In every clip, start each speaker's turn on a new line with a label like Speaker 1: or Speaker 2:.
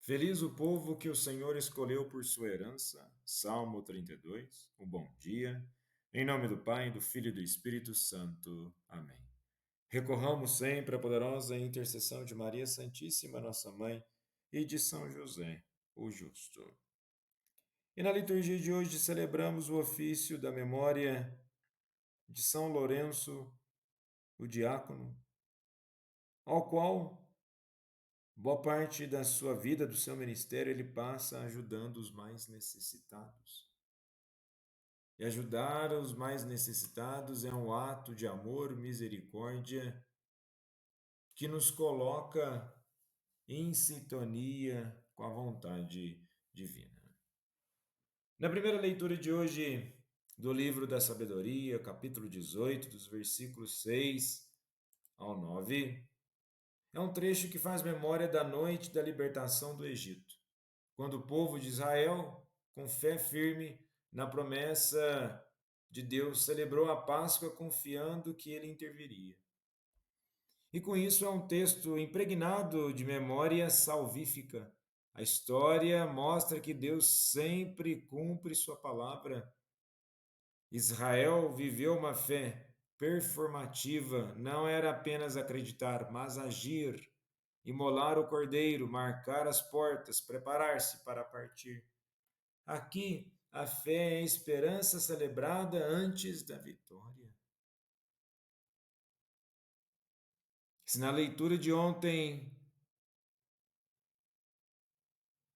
Speaker 1: Feliz o povo que o Senhor escolheu por sua herança. Salmo 32. Um bom dia. Em nome do Pai, do Filho e do Espírito Santo. Amém. Recorramos sempre à poderosa intercessão de Maria Santíssima, nossa Mãe, e de São José, o Justo. E na liturgia de hoje celebramos o ofício da memória de São Lourenço, o diácono, ao qual boa parte da sua vida, do seu ministério, ele passa ajudando os mais necessitados. E ajudar os mais necessitados é um ato de amor, misericórdia, que nos coloca em sintonia com a vontade divina. Na primeira leitura de hoje, do livro da Sabedoria, capítulo 18, dos versículos 6 ao 9, é um trecho que faz memória da noite da libertação do Egito, quando o povo de Israel, com fé firme na promessa de Deus, celebrou a Páscoa confiando que ele interviria. E com isso é um texto impregnado de memória salvífica. A história mostra que Deus sempre cumpre sua palavra. Israel viveu uma fé performativa, não era apenas acreditar, mas agir, imolar o cordeiro, marcar as portas, preparar-se para partir. Aqui, a fé é a esperança celebrada antes da vitória. Se na leitura de ontem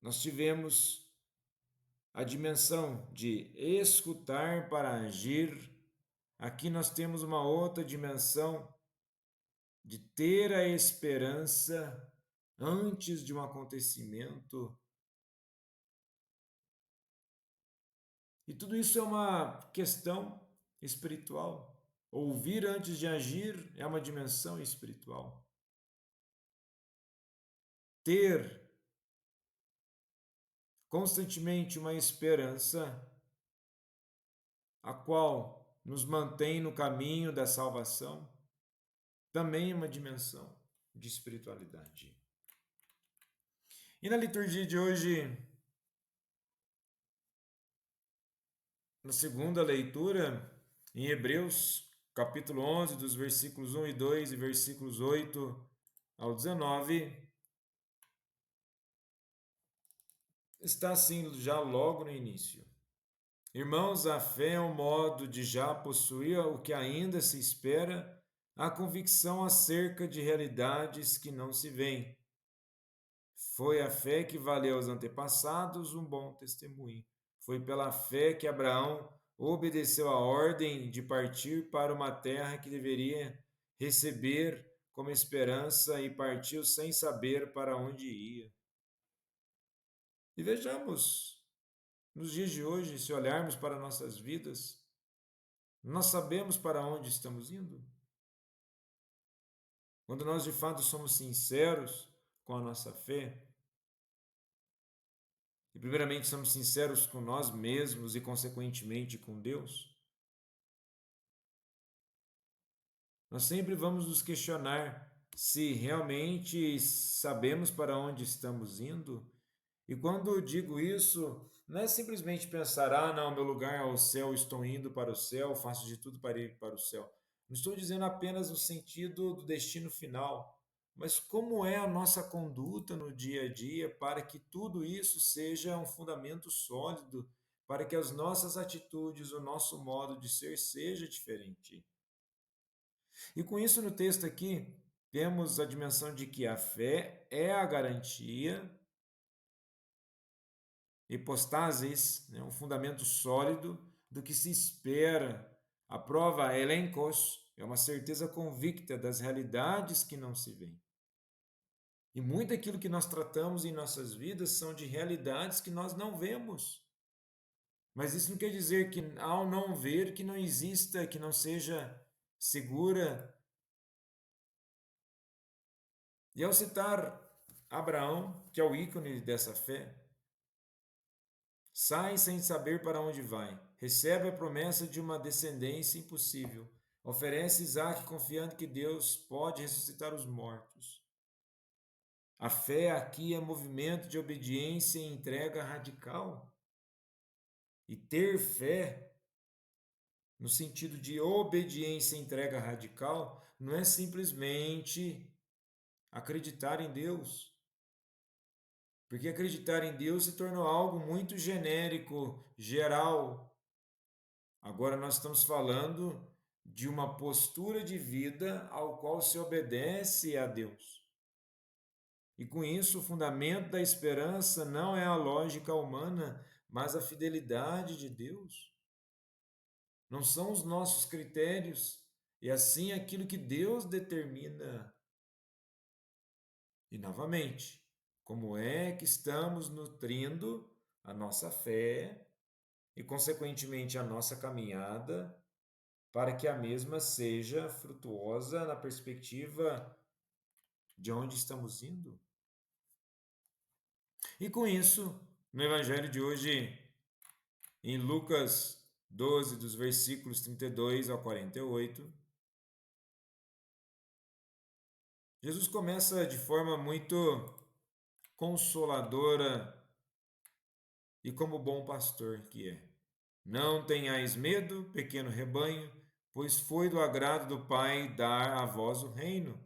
Speaker 1: nós tivemos a dimensão de escutar para agir, aqui nós temos uma outra dimensão de ter a esperança antes de um acontecimento. E tudo isso é uma questão espiritual. Ouvir antes de agir é uma dimensão espiritual. Ter constantemente uma esperança, a qual nos mantém no caminho da salvação, também é uma dimensão de espiritualidade. E na liturgia de hoje, na segunda leitura, em Hebreus, capítulo 11, dos versículos 1 e 2 e versículos 8 ao 19, está assim já logo no início. Irmãos, a fé é um modo de já possuir o que ainda se espera, a convicção acerca de realidades que não se veem. Foi a fé que valeu aos antepassados um bom testemunho. Foi pela fé que Abraão obedeceu a ordem de partir para uma terra que deveria receber como esperança e partiu sem saber para onde ia. E vejamos, nos dias de hoje, se olharmos para nossas vidas, nós sabemos para onde estamos indo? Quando nós de fato somos sinceros com a nossa fé, e primeiramente somos sinceros com nós mesmos e consequentemente com Deus, nós sempre vamos nos questionar se realmente sabemos para onde estamos indo. E quando eu digo isso, não é simplesmente pensar, não, meu lugar é o céu, estou indo para o céu, faço de tudo para ir para o céu. Não estou dizendo apenas no sentido do destino final, mas como é a nossa conduta no dia a dia para que tudo isso seja um fundamento sólido, para que as nossas atitudes, o nosso modo de ser seja diferente. E com isso no texto aqui, temos a dimensão de que a fé é a garantia, hipostasis, um fundamento sólido do que se espera. A prova elenkos é uma certeza convicta das realidades que não se veem. E muito daquilo que nós tratamos em nossas vidas são de realidades que nós não vemos. Mas isso não quer dizer que ao não ver que não exista, que não seja segura. E ao citar Abraão, que é o ícone dessa fé, sai sem saber para onde vai, recebe a promessa de uma descendência impossível, oferece Isaac confiando que Deus pode ressuscitar os mortos. A fé aqui é movimento de obediência e entrega radical. E ter fé, no sentido de obediência e entrega radical, não é simplesmente acreditar em Deus. Porque acreditar em Deus se tornou algo muito genérico, geral. Agora nós estamos falando de uma postura de vida ao qual se obedece a Deus. E com isso, o fundamento da esperança não é a lógica humana, mas a fidelidade de Deus. Não são os nossos critérios, e assim aquilo que Deus determina. E novamente, como é que estamos nutrindo a nossa fé e, consequentemente, a nossa caminhada para que a mesma seja frutuosa na perspectiva de onde estamos indo? E com isso, no Evangelho de hoje, em Lucas 12, dos versículos 32 ao 48, Jesus começa de forma muito consoladora e como bom pastor que é. Não tenhais medo, pequeno rebanho, pois foi do agrado do Pai dar a vós o reino.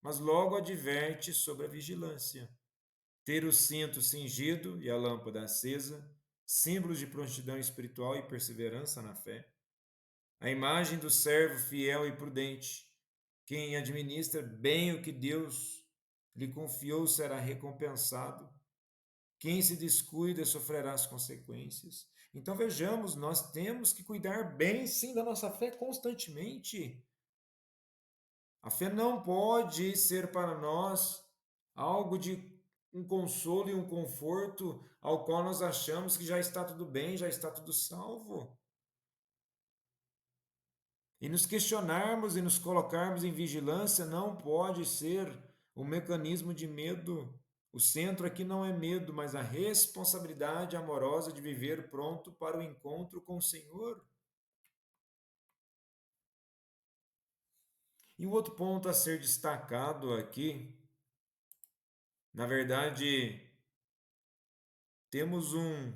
Speaker 1: Mas logo adverte sobre a vigilância. Ter o cinto cingido e a lâmpada acesa, símbolos de prontidão espiritual e perseverança na fé. A imagem do servo fiel e prudente, quem administra bem o que Deus lhe confiou será recompensado. Quem se descuida sofrerá as consequências. Então vejamos, nós temos que cuidar bem sim da nossa fé constantemente. A fé não pode ser para nós algo de um consolo e um conforto ao qual nós achamos que já está tudo bem, já está tudo salvo. E nos questionarmos e nos colocarmos em vigilância não pode ser um mecanismo de medo. O centro aqui não é medo, mas a responsabilidade amorosa de viver pronto para o encontro com o Senhor. E um outro ponto a ser destacado aqui, na verdade, temos um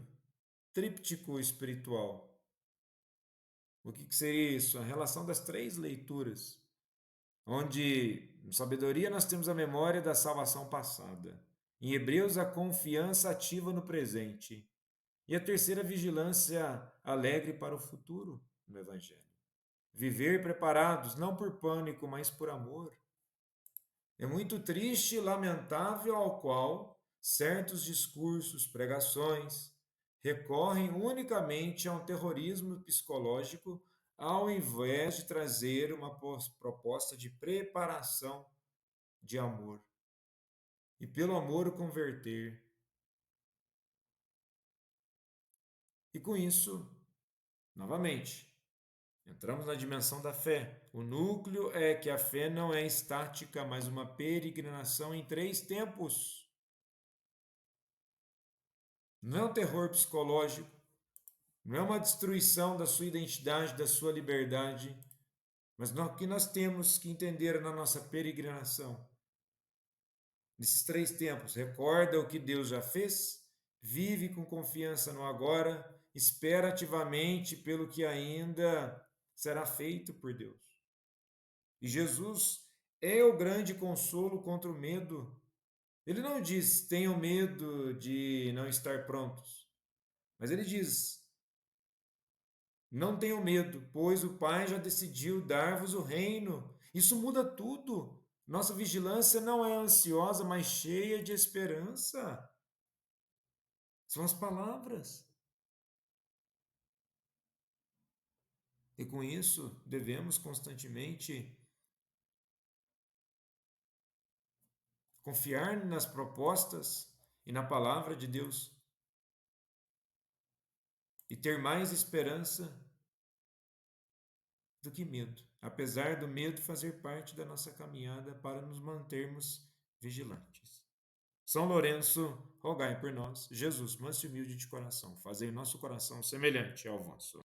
Speaker 1: tríptico espiritual. O que seria isso? A relação das três leituras, onde em sabedoria nós temos a memória da salvação passada, em Hebreus a confiança ativa no presente, e a terceira, vigilância alegre para o futuro no Evangelho. Viver preparados, não por pânico, mas por amor. É muito triste e lamentável ao qual certos discursos, pregações, recorrem unicamente a um terrorismo psicológico, ao invés de trazer uma proposta de preparação de amor. E pelo amor o converter. E com isso, novamente, entramos na dimensão da fé. O núcleo é que a fé não é estática, mas uma peregrinação em três tempos. Não é um terror psicológico, não é uma destruição da sua identidade, da sua liberdade, mas o que nós temos que entender na nossa peregrinação. Nesses três tempos, recorda o que Deus já fez, vive com confiança no agora, espera ativamente pelo que ainda será feito por Deus. E Jesus é o grande consolo contra o medo. Ele não diz, tenham medo de não estar prontos, mas ele diz, não tenham medo, pois o Pai já decidiu dar-vos o reino. Isso muda tudo. Nossa vigilância não é ansiosa, mas cheia de esperança. São as palavras. E com isso, devemos constantemente confiar nas propostas e na palavra de Deus e ter mais esperança do que medo, apesar do medo fazer parte da nossa caminhada para nos mantermos vigilantes. São Lourenço, rogai por nós. Jesus, manso e humilde de coração, fazei nosso coração semelhante ao vosso.